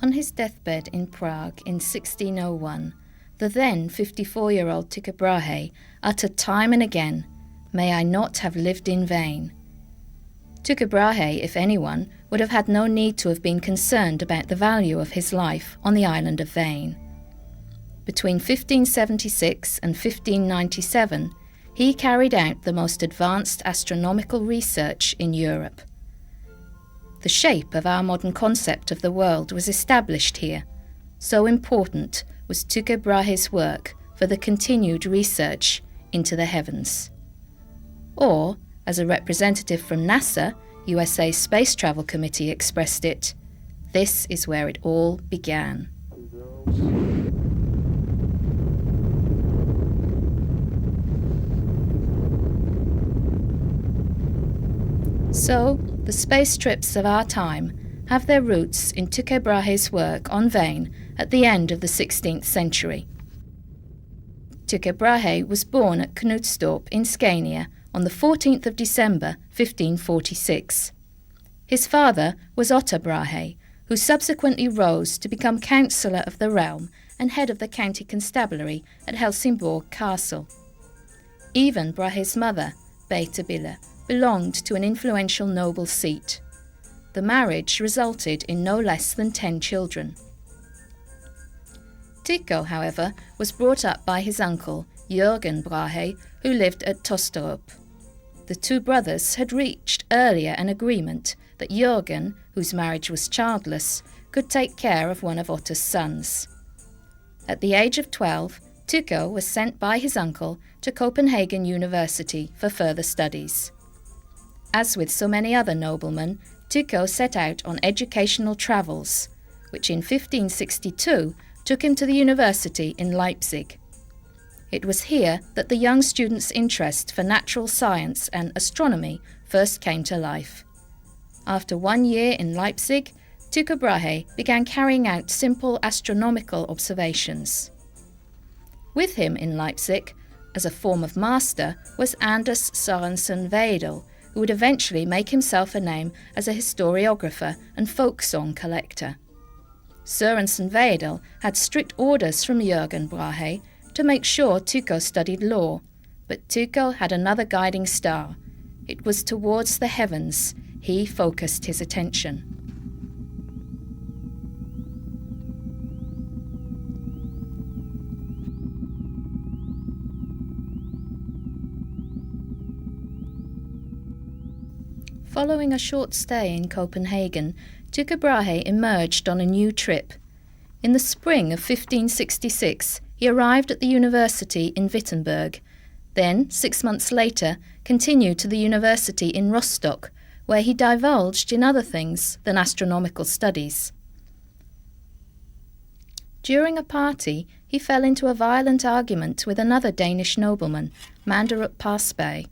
On his deathbed in Prague in 1601, the then 54-year-old Tycho Brahe uttered time and again, "May I not have lived in vain." Tycho Brahe, if anyone, would have had no need to have been concerned about the value of his life on the island of Vane. Between 1576 and 1597, he carried out the most advanced astronomical research in Europe. The shape of our modern concept of the world was established here. So important was Tycho Brahe's work for the continued research into the heavens. Or, as a representative from NASA, USA Space Travel Committee expressed it, this is where it all began. So, the space trips of our time have their roots in Tycho Brahe's work on Vane at the end of the 16th century. Tycho Brahe was born at Knutstorp in Scania on the 14th of December 1546. His father was Otto Brahe, who subsequently rose to become councillor of the realm and head of the county constabulary at Helsingborg Castle. Even Brahe's mother, Beate Bille, belonged to an influential noble seat. The marriage resulted in no less than 10 children. Tycho, however, was brought up by his uncle, Jörgen Brahe, who lived at Tosterup. The two brothers had reached earlier an agreement that Jörgen, whose marriage was childless, could take care of one of Otto's sons. At the age of 12, Tycho was sent by his uncle to Copenhagen University for further studies. As with so many other noblemen, Tycho set out on educational travels, which in 1562 took him to the university in Leipzig. It was here that the young student's interest for natural science and astronomy first came to life. After 1 year in Leipzig, Tycho Brahe began carrying out simple astronomical observations. With him in Leipzig, as a form of master, was Anders Sørensen Vedel, who would eventually make himself a name as a historiographer and folk song collector. Sørensen Vedel had strict orders from Jørgen Brahe to make sure Tycho studied law, but Tycho had another guiding star. It was towards the heavens he focused his attention. Following a short stay in Copenhagen, Tycho Brahe emerged on a new trip. In the spring of 1566, he arrived at the university in Wittenberg, then, 6 months later, continued to the university in Rostock, where he divulged in other things than astronomical studies. During a party, he fell into a violent argument with another Danish nobleman, Manderup Parsberg,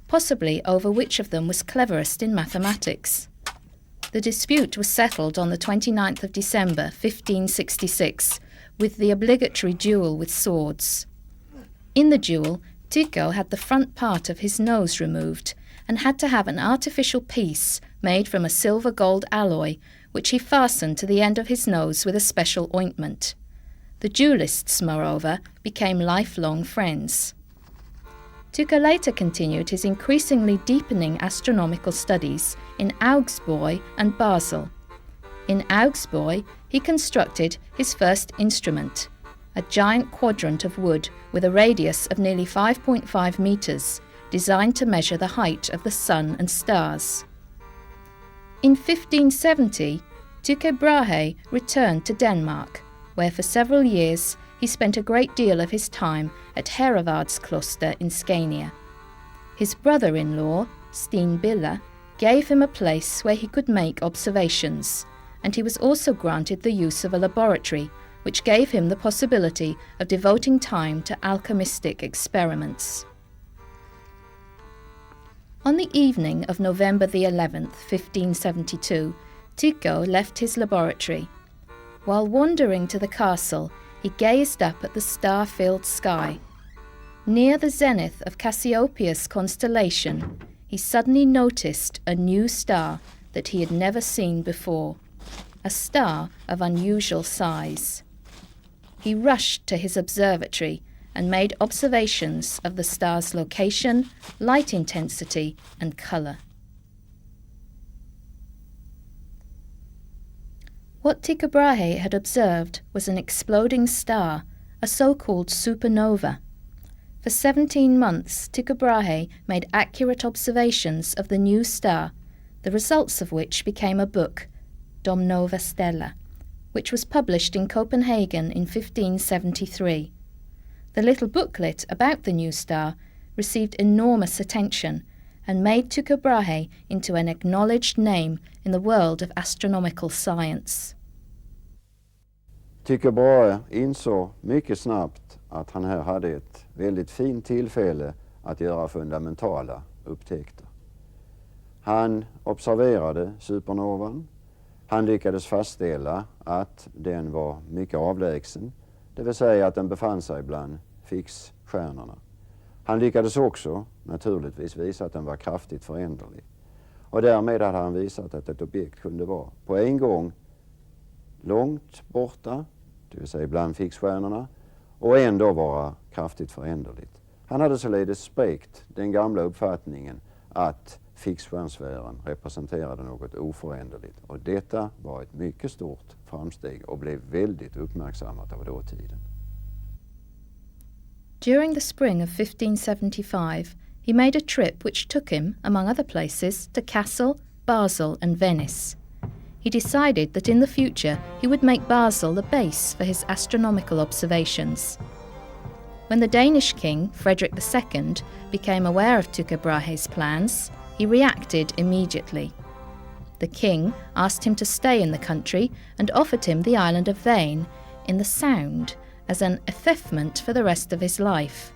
possibly over which of them was cleverest in mathematics. The dispute was settled on the 29th of December 1566 with the obligatory duel with swords. In the duel, Tycho had the front part of his nose removed and had to have an artificial piece made from a silver-gold alloy, which he fastened to the end of his nose with a special ointment. The duelists, moreover, became lifelong friends. Tycho later continued his increasingly deepening astronomical studies in Augsburg and Basel. In Augsburg, he constructed his first instrument, a giant quadrant of wood with a radius of nearly 5.5 meters, designed to measure the height of the sun and stars. In 1570, Tycho Brahe returned to Denmark, where for several years he spent a great deal of his time at Herrevardskløster in Scania. His brother-in-law, Steen Bille, gave him a place where he could make observations, and he was also granted the use of a laboratory, which gave him the possibility of devoting time to alchemistic experiments. On the evening of November the 11th, 1572, Tycho left his laboratory. While wandering to the castle, he gazed up at the star-filled sky. Near the zenith of Cassiopeia's constellation, he suddenly noticed a new star that he had never seen before, a star of unusual size. He rushed to his observatory and made observations of the star's location, light intensity, and colour. What Tycho Brahe had observed was an exploding star, a so-called supernova. For 17 months, Tycho Brahe made accurate observations of the new star, the results of which became a book, Dom Nova Stella, which was published in Copenhagen in 1573. The little booklet about the new star received enormous attention and made Tycho Brahe into an acknowledged name in the world of astronomical science. Tycho Brahe insåg mycket snabbt att han här hade ett väldigt fint tillfälle att göra fundamentala upptäckter. Han observerade supernovan. Han lyckades fastställa att den var mycket avlägsen, det vill säga att den befann sig bland fixstjärnorna. Han lyckades också naturligtvis visa att den var kraftigt föränderlig. Och därmed hade han visat att ett objekt kunde vara på en gång långt borta, det vill säga bland fixstjärnorna, och ändå vara kraftigt föränderligt. Han hade således spräckt den gamla uppfattningen att fixstjärnsfären representerade något oföränderligt. Och detta var ett mycket stort framsteg och blev väldigt uppmärksammat av dåtiden. During the spring of 1575, he made a trip which took him, among other places, to Kassel, Basel and Venice. He decided that in the future he would make Basel the base for his astronomical observations. When the Danish king, Frederick II, became aware of Tycho Brahe's plans, he reacted immediately. The king asked him to stay in the country and offered him the island of Vane in the Sound as an effacement for the rest of his life.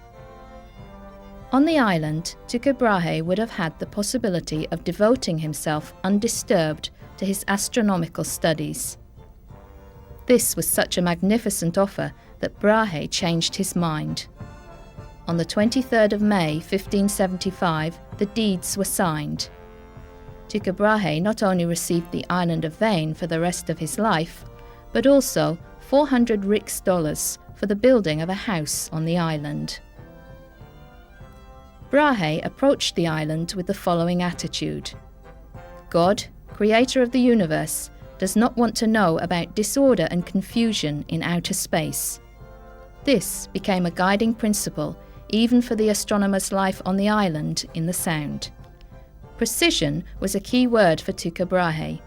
On the island, Tycho Brahe would have had the possibility of devoting himself undisturbed to his astronomical studies. This was such a magnificent offer that Brahe changed his mind. On the 23rd of May 1575, the deeds were signed. Tycho Brahe not only received the island of Vane for the rest of his life, but also 400 riksdollars for the building of a house on the island. Brahe approached the island with the following attitude. God, creator of the universe, does not want to know about disorder and confusion in outer space. This became a guiding principle even for the astronomer's life on the island in the Sound. Precision was a key word for Tycho Brahe.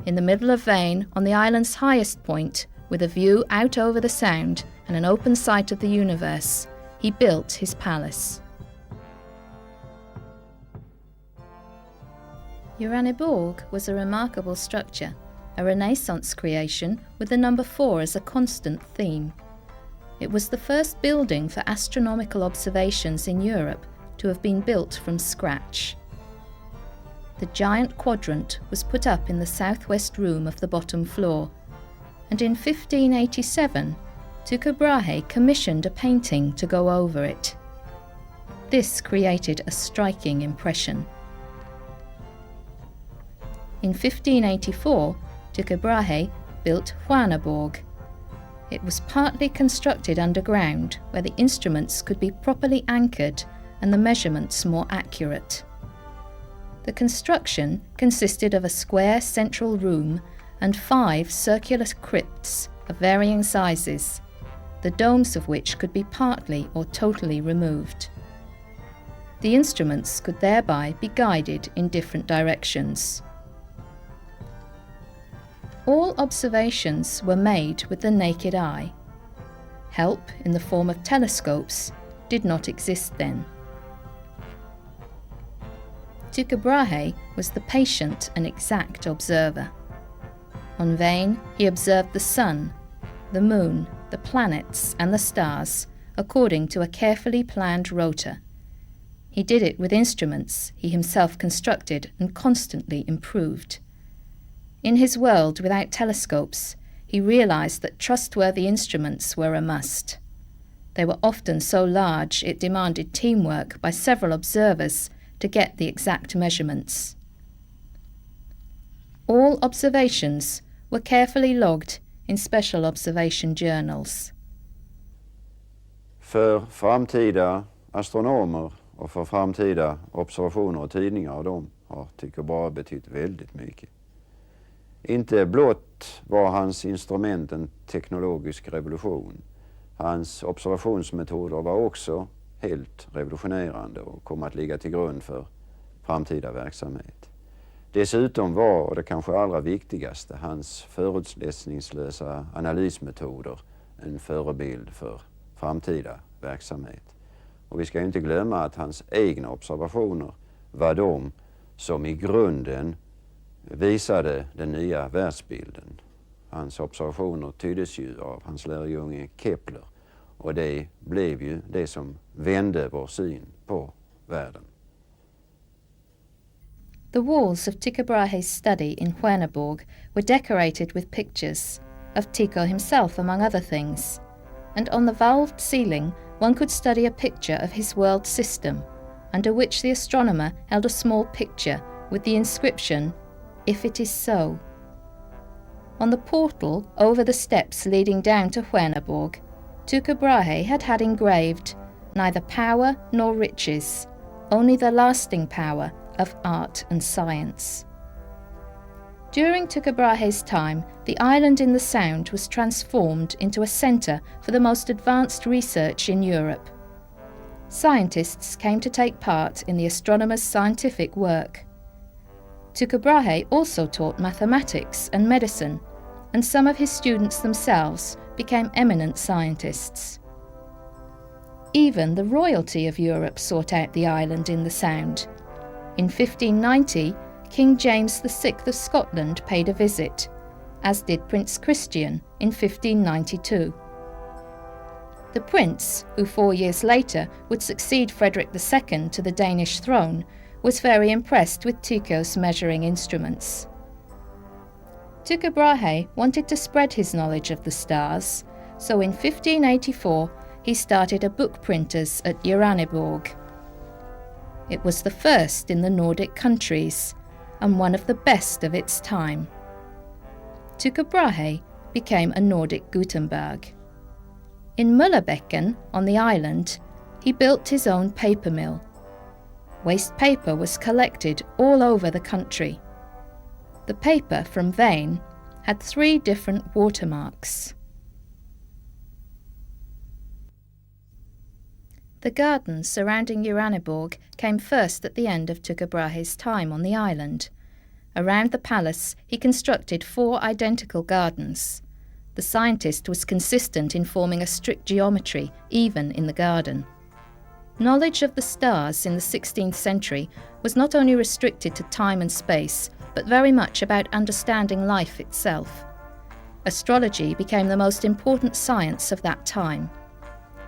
In the middle of Vane, on the island's highest point, with a view out over the Sound and an open sight of the universe, he built his palace. Uraniborg was a remarkable structure, a Renaissance creation with the number 4 as a constant theme. It was the first building for astronomical observations in Europe to have been built from scratch. The giant quadrant was put up in the southwest room of the bottom floor, and in 1587 Tycho Brahe commissioned a painting to go over it. This created a striking impression. In 1584, Tycho Brahe built Uraniborg. It was partly constructed underground, where the instruments could be properly anchored and the measurements more accurate. The construction consisted of a square central room and 5 circular crypts of varying sizes, the domes of which could be partly or totally removed. The instruments could thereby be guided in different directions. All observations were made with the naked eye. Help in the form of telescopes did not exist then. Tycho Brahe was the patient and exact observer. On Vane, he observed the sun, the moon, the planets and the stars according to a carefully planned rota. He did it with instruments he himself constructed and constantly improved. In his world without telescopes, he realized that trustworthy instruments were a must. They were often so large it demanded teamwork by several observers to get the exact measurements. All observations were carefully logged in special observation journals. För framtida astronomer och för framtida observationer och tidningar av dem har Tycho Brahe betytt väldigt mycket. Inte blott var hans instrument en teknologisk revolution. Hans observationsmetoder var också helt revolutionerande och kom att ligga till grund för framtida verksamhet. Dessutom var, och det kanske allra viktigaste, hans förutsättningslösa analysmetoder en förebild för framtida verksamhet. Och vi ska inte glömma att hans egna observationer var de som i grunden visade den nya världsbilden. Hans observationer tyddes ju av hans lärjunge Kepler, och det blev ju det som vände vår syn på världen. The walls of Tycho Brahe's study in Skärneborg were decorated with pictures, of Tycho himself among other things, and on the valved ceiling one could study a picture of his world system, under which the astronomer held a small picture with the inscription, "If it is so." On the portal over the steps leading down to Skärneborg, Tycho Brahe had engraved neither power nor riches, only the lasting power of art and science. During Tycho Brahe's time, the island in the Sound was transformed into a centre for the most advanced research in Europe. Scientists came to take part in the astronomers' scientific work. Tycho Brahe also taught mathematics and medicine, and some of his students themselves became eminent scientists. Even the royalty of Europe sought out the island in the Sound. In 1590, King James VI of Scotland paid a visit, as did Prince Christian in 1592. The prince, who 4 years later would succeed Frederick II to the Danish throne, was very impressed with Tycho's measuring instruments. Tycho Brahe wanted to spread his knowledge of the stars, so in 1584 he started a book printers at Uraniborg. It was the first in the Nordic countries, and one of the best of its time. Tycho Brahe became a Nordic Gutenberg. In Møllebekken, on the island, he built his own paper mill. Waste paper was collected all over the country. The paper from Vane had 3 different watermarks. The gardens surrounding Uraniborg came first at the end of Tycho Brahe's time on the island. Around the palace he constructed 4 identical gardens. The scientist was consistent in forming a strict geometry, even in the garden. Knowledge of the stars in the 16th century was not only restricted to time and space, but very much about understanding life itself. Astrology became the most important science of that time.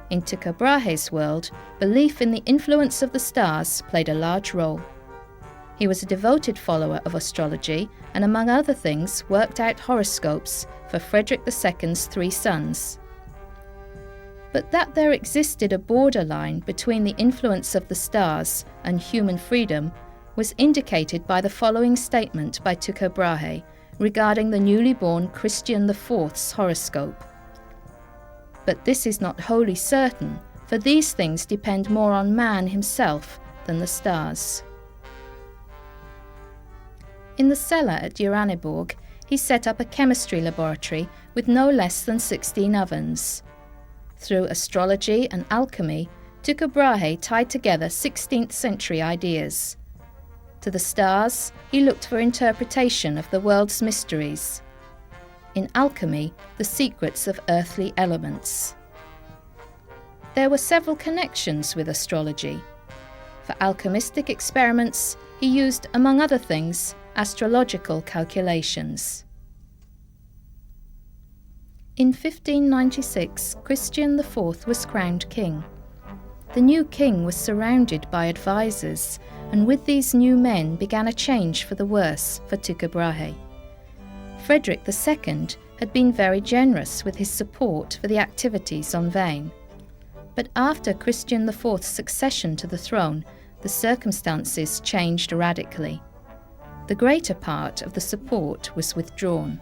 In Tycho Brahe's world, belief in the influence of the stars played a large role. He was a devoted follower of astrology and, among other things, worked out horoscopes for Frederick II's 3 sons. But that there existed a borderline between the influence of the stars and human freedom was indicated by the following statement by Tycho Brahe regarding the newly born Christian IV's horoscope. But this is not wholly certain, for these things depend more on man himself than the stars. In the cellar at Uraniborg, he set up a chemistry laboratory with no less than 16 ovens. Through astrology and alchemy, Tycho Brahe tied together 16th century ideas. To the stars, he looked for interpretation of the world's mysteries. In alchemy, the secrets of earthly elements. There were several connections with astrology. For alchemistic experiments, he used, among other things, astrological calculations. In 1596, Christian IV was crowned king. The new king was surrounded by advisors, and with these new men began a change for the worse for Tycho Brahe. Frederick II had been very generous with his support for the activities on Vane. But after Christian IV's succession to the throne, the circumstances changed radically. The greater part of the support was withdrawn.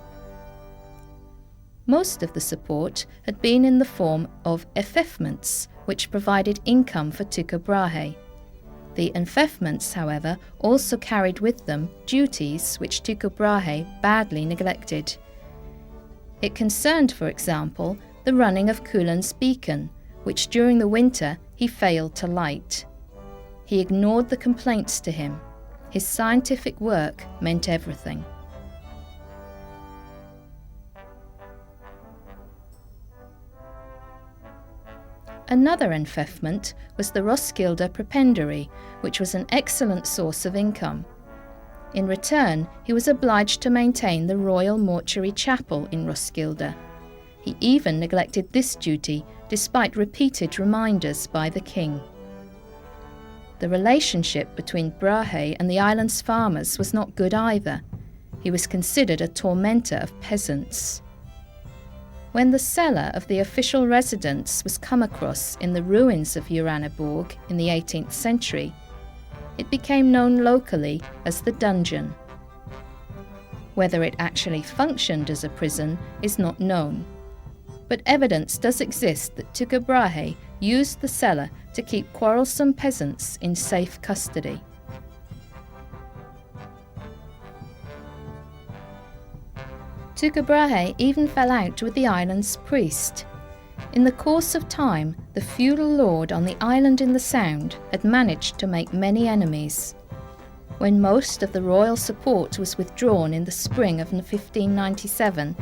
Most of the support had been in the form of effeftments, which provided income for Tycho Brahe. The effeftments, however, also carried with them duties which Tycho Brahe badly neglected. It concerned, for example, the running of Kulen's beacon, which during the winter he failed to light. He ignored the complaints to him. His scientific work meant everything. Another effeftment was the Roskilde prebendary, which was an excellent source of income. In return, he was obliged to maintain the Royal Mortuary Chapel in Roskilde. He even neglected this duty despite repeated reminders by the king. The relationship between Brahe and the island's farmers was not good either. He was considered a tormentor of peasants. When the cellar of the official residence was come across in the ruins of Uraniborg in the 18th century, it became known locally as the dungeon. Whether it actually functioned as a prison is not known, but evidence does exist that Tycho Brahe used the cellar to keep quarrelsome peasants in safe custody. Tycho Brahe even fell out with the island's priest. In the course of time, the feudal lord on the island in the Sound had managed to make many enemies. When most of the royal support was withdrawn in the spring of 1597,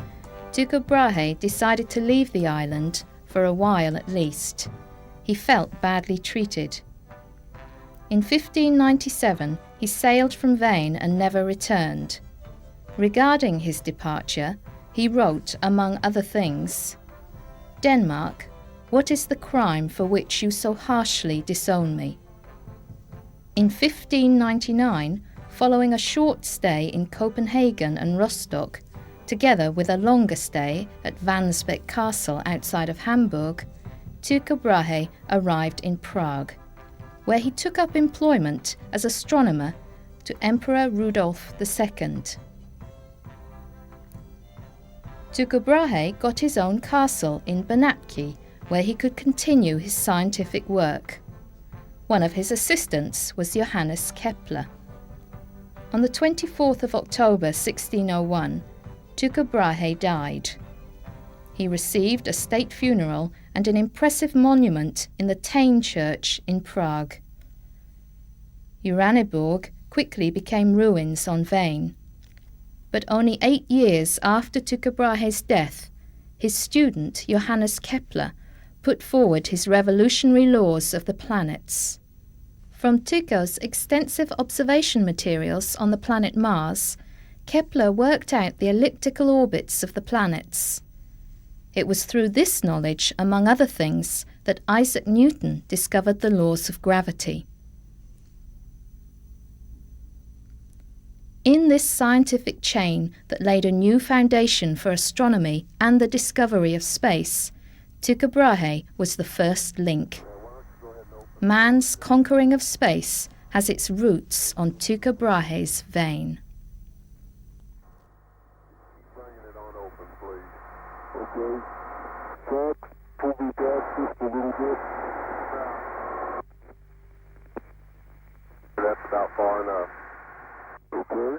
Tycho Brahe decided to leave the island, for a while at least. He felt badly treated. In 1597, he sailed from Vane and never returned. Regarding his departure, he wrote, among other things, "Denmark, what is the crime for which you so harshly disown me?" In 1599, following a short stay in Copenhagen and Rostock, together with a longer stay at Vansbeck Castle outside of Hamburg, Tycho Brahe arrived in Prague, where he took up employment as astronomer to Emperor Rudolf II. Tycho Brahe got his own castle in Benátky, where he could continue his scientific work. One of his assistants was Johannes Kepler. On the 24th of October 1601, Tycho Brahe died. He received a state funeral and an impressive monument in the Tain Church in Prague. Uraniborg quickly became ruins on Vane. But only 8 years after Tycho Brahe's death, his student Johannes Kepler put forward his revolutionary laws of the planets. From Tycho's extensive observation materials on the planet Mars, Kepler worked out the elliptical orbits of the planets. It was through this knowledge, among other things, that Isaac Newton discovered the laws of gravity. In this scientific chain that laid a new foundation for astronomy and the discovery of space, Tycho Brahe was the first link. Man's conquering of space has its roots on Tycho Brahe's vein. Bringing it on open, please. Okay. Check. Pull me back just a little bit. That's about far enough. Okay.